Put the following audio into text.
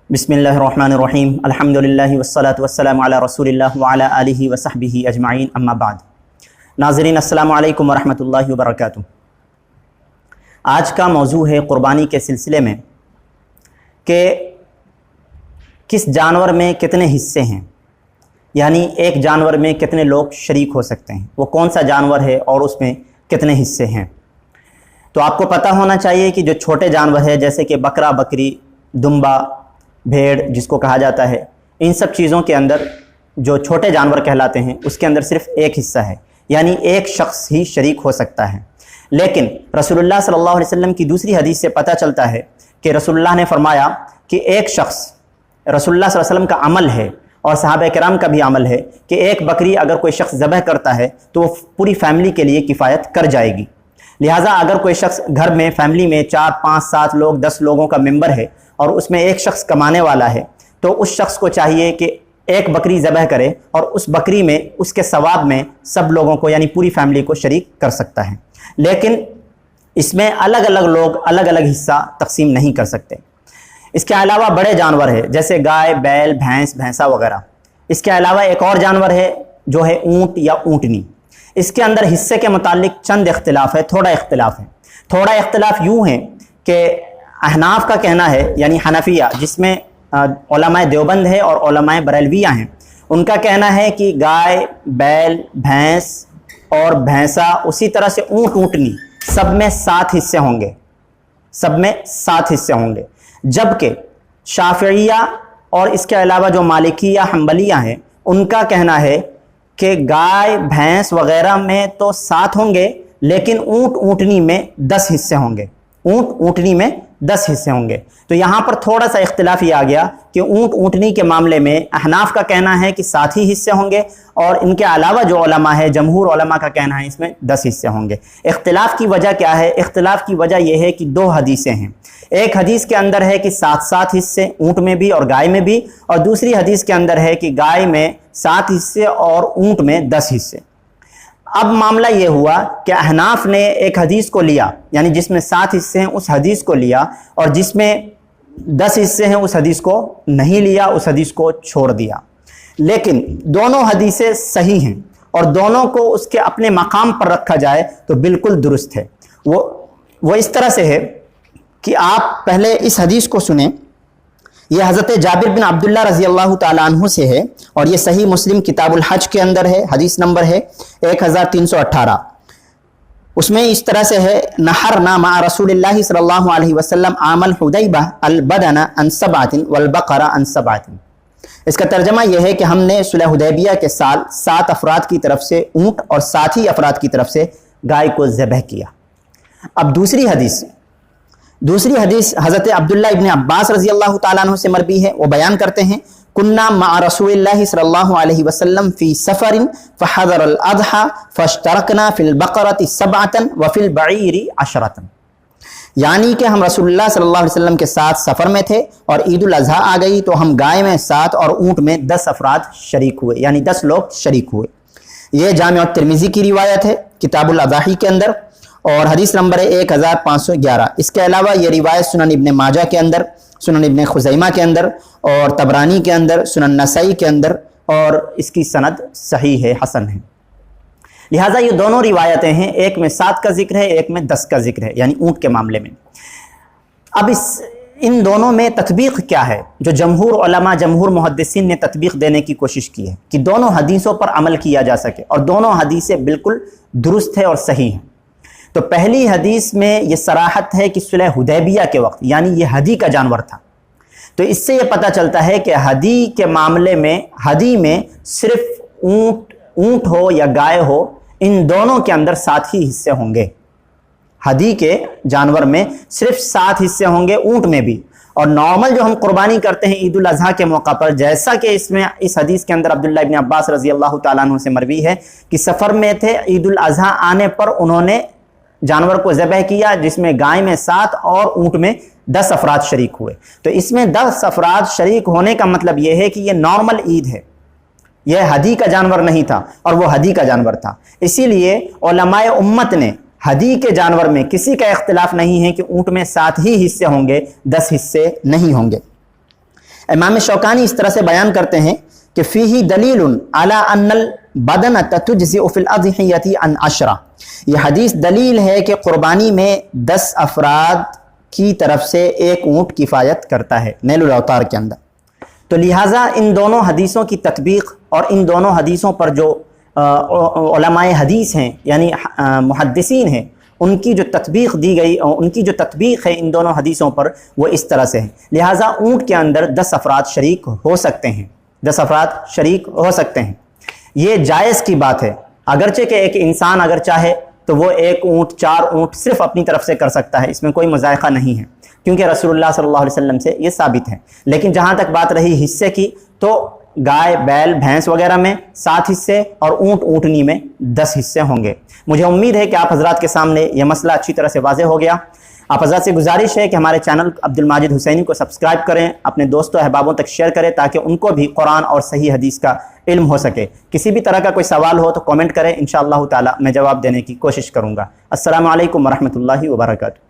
बिस्मिल्लाहिर्रहमानिर्रहीम अल्हम्दुलिल्लाहि वस्सलातु वस्सलामु अला रसूलिल्लाह व अला आलिहि व सहबिहि अजमाइन अम्मा बाद। नाज़रीन अस्सलामु अलैकुम व रहमतुल्लाहि व बरकातुहू। आज का मौजू है क़ुरबानी के सिलसिले में कि किस जानवर में कितने हिस्से हैं, यानी एक जानवर में कितने लोग शरीक हो सकते हैं, वो कौन सा जानवर है और उसमें कितने हिस्से हैं। तो आपको पता होना चाहिए कि जो छोटे जानवर है जैसे कि बकरा, बकरी, दुम्बा, भेड़ जिसको कहा जाता है, इन सब चीज़ों के अंदर जो छोटे जानवर कहलाते हैं उसके अंदर सिर्फ एक हिस्सा है, यानी एक शख्स ही शरीक हो सकता है। लेकिन रसूलुल्लाह सल्लल्लाहु अलैहि वसल्लम की दूसरी हदीस से पता चलता है कि रसूलुल्लाह ने फरमाया कि एक शख्स, रसूलुल्लाह सल्लल्लाहु अलैहि वसल्लम का अमल है और सहाबा किराम का भी अमल है कि एक बकरी अगर कोई शख्स ज़बह करता है तो वो पूरी फैमिली के लिए किफ़ायत कर जाएगी। लिहाजा अगर कोई शख्स घर में फैमिली में 4, 5, 7 लोग 10 लोगों का मेंबर है और उसमें एक शख्स कमाने वाला है तो उस शख्स को चाहिए कि एक बकरी ज़बह करे और उस बकरी में उसके सवाब में सब लोगों को यानी पूरी फैमिली को शरीक कर सकता है। लेकिन इसमें अलग अलग लोग अलग अलग हिस्सा तकसीम नहीं कर सकते। इसके अलावा बड़े जानवर है जैसे गाय, बैल, भैंस, भैंसा वगैरह। इसके अलावा एक और जानवर है जो है ऊँट या ऊँटनी। इसके अंदर हिस्से के मुतालिक चंद इख्तिलाफ है, थोड़ा इख्तिलाफ है। थोड़ा इख्तिलाफ यूँ है कि अहनाफ का कहना है यानी हनफिया, जिसमें उलमाए देवबंद है और उलमाए बरेलविया हैं, उनका कहना है कि गाय, बैल, भैंस और भैंसा, उसी तरह से ऊँट, ऊँटनी सब में 7 हिस्से होंगे, सब में 7 हिस्से होंगे। जबकि शाफिया और इसके अलावा जो मालिकिया, हम्बलिया हैं, उनका कहना है कि गाय, भैंस वगैरह में तो 7 होंगे लेकिन ऊँट, ऊँटनी में 10 हिस्से होंगे, ऊँट, ऊँटनी में 10 हिस्से होंगे। तो यहाँ पर थोड़ा सा इख्तिलाफ ये आ गया कि ऊँट, ऊँटनी के मामले में अहनाफ का कहना है कि 7 ही हिस्से होंगे और इनके अलावा जो उलमा है, जमहूर उलमा का कहना है इसमें 10 हिस्से होंगे। इख्तिलाफ की वजह क्या है? इख्तिलाफ की वजह यह है कि 2 हदीसें हैं। एक हदीस के अंदर है कि 7 हिस्से ऊँट में भी और गाय में भी, और दूसरी हदीस के अंदर है कि गाय में 7 हिस्से और ऊँट में 10 हिस्से। अब मामला ये हुआ कि अहनाफ ने एक हदीस को लिया यानी जिसमें 7 हिस्से हैं उस हदीस को लिया, और जिसमें 10 हिस्से हैं उस हदीस को नहीं लिया, उस हदीस को छोड़ दिया। लेकिन दोनों हदीसें सही हैं और दोनों को उसके अपने मकाम पर रखा जाए तो बिल्कुल दुरुस्त है। वो इस तरह से है कि आप पहले इस हदीस को सुने। ये हज़रत जाबिर बिन अब्दुल्ला रज़ी अल्लाह ताला अन्हु से है और ये सही मुस्लिम किताबुल हज के अंदर है। हदीस नंबर है 1318। उसमें इस तरह से है, नहरना मा रसूलिल्लाहि सल्लल्लाहु अलैहि वसल्लम आमल हुदैबा अल बदना अन सबअतिन वल बकरा अन सबअतिन। इसका तर्जमा यह है कि हमने सुलह हुदैबिया के साल 7 अफराद की तरफ से ऊँट और 7 ही अफराद की तरफ से गाय को ज़बह किया। अब दूसरी हदीस हज़रत अब्दुल्ला इब्न अब्बास रज़ी अल्लाह ताला अन्हु से मरवी है। वो बयान करते हैं, कुन्ना मा रसूलिल्लाहि सल्लल्लाहु अलैहि वसल्लम फी सफरिन फहदरल अज़हा फश्तरकना फिल बकरति सबअतन व फिल बईरी अशरतन। यानी कि हम रसूलुल्लाह सल्लल्लाहु अलैहि वसल्लम के साथ सफ़र में थे और ईद उल अज़हा आ गई तो हम गाय में 7 और ऊँट में 10 अफराद शरीक हुए, यानी 10 लोग शरीक हुए। ये जामे तिरमिज़ी की रिवायत है किताबुल अज़ाही के अंदर और हदीस नंबर है 1511। इसके अलावा ये रिवायत सुनन इब्ने माजा के अंदर, सुनन इब्ने खुज़ैमा के अंदर और तबरानी के अंदर, सुनन नसाई के अंदर, और इसकी सनद सही है, हसन है। लिहाजा ये दोनों रिवायतें हैं, एक में 7 का जिक्र है, एक में 10 का जिक्र है, यानी ऊँट के मामले में। अब इन दोनों में तत्बीक क्या है? जो जमहूर उलमा, जमहूर मुहद्दिसीन ने तत्बीक देने की कोशिश की है कि दोनों हदीसों पर अमल किया जा सके और दोनों हदीसें बिल्कुल दुरुस्त है और सही हैं। तो पहली हदीस में ये सराहत है कि सुलह हुदैबिया के वक्त यानी ये हदी का जानवर था। तो इससे ये पता चलता है कि हदी के मामले में, हदी में सिर्फ ऊँट हो या गाय हो, इन दोनों के अंदर 7 ही हिस्से होंगे। हदी के जानवर में सिर्फ 7 हिस्से होंगे, ऊँट में भी। और नॉर्मल जो हम कुर्बानी करते हैं ईद उल अज़हा के मौका पर, जैसा कि इसमें इस हदीस के अंदर अब्दुल्ला इब्न अब्बास रज़ी अल्लाह ताला अन्हु से मरवी है कि सफ़र में थे, ईद उल अज़हा आने पर उन्होंने जानवर को ज़बह किया जिसमें गाय में 7 और ऊँट में 10 अफराद शरीक हुए। तो इसमें 10 अफराद शरीक होने का मतलब यह है कि यह नॉर्मल ईद है, यह हदी का जानवर नहीं था और वो हदी का जानवर था। इसीलिए उलमाए उम्मत ने हदी के जानवर में किसी का इख्तिलाफ नहीं है कि ऊँट में 7 ही हिस्से होंगे, 10 हिस्से नहीं होंगे। امام شوکانی اس طرح سے بیان کرتے ہیں کہ فیہ دلیل علی ان البدن تجزئ فی الاضحیۃ عن 10، یہ حدیث دلیل ہے کہ قربانی میں 10 افراد کی طرف سے ایک اونٹ کفایت کرتا ہے نیل الاوطار کے اندر۔ تو لہٰذا ان دونوں حدیثوں کی تطبیق اور ان دونوں حدیثوں پر جو علماء حدیث ہیں یعنی محدثین ہیں ان کی جو تطبیق دی گئی، ان کی جو تطبیق ہے ان دونوں حدیثوں پر وہ اس طرح سے ہے۔ لہٰذا اونٹ کے اندر 10 افراد شریک ہو سکتے ہیں، 10 افراد شریک ہو سکتے ہیں، یہ جائز کی بات ہے۔ اگرچہ کہ ایک انسان اگر چاہے تو وہ 1 اونٹ 4 اونٹ صرف اپنی طرف سے کر سکتا ہے، اس میں کوئی مذائقہ نہیں ہے، کیونکہ رسول اللہ صلی اللہ علیہ وسلم سے یہ ثابت ہے۔ لیکن جہاں تک بات رہی حصے کی، تو گائے بیل بھینس وغیرہ میں 7 حصے اور اونٹ اونٹنی میں 10 حصے ہوں گے۔ مجھے امید ہے کہ آپ حضرات کے سامنے یہ مسئلہ اچھی طرح سے واضح ہو گیا۔ آپ حضرات سے گزارش ہے کہ ہمارے چینل عبد الماجد حسینی کو سبسکرائب کریں، اپنے دوستوں احبابوں تک شیئر کریں تاکہ ان کو بھی قرآن اور صحیح حدیث کا علم ہو سکے۔ کسی بھی طرح کا کوئی سوال ہو تو کامنٹ کریں، انشاءاللہ تعالی میں جواب دینے کی کوشش کروں گا۔ السلام علیکم ورحمۃ اللہ وبرکاتہ۔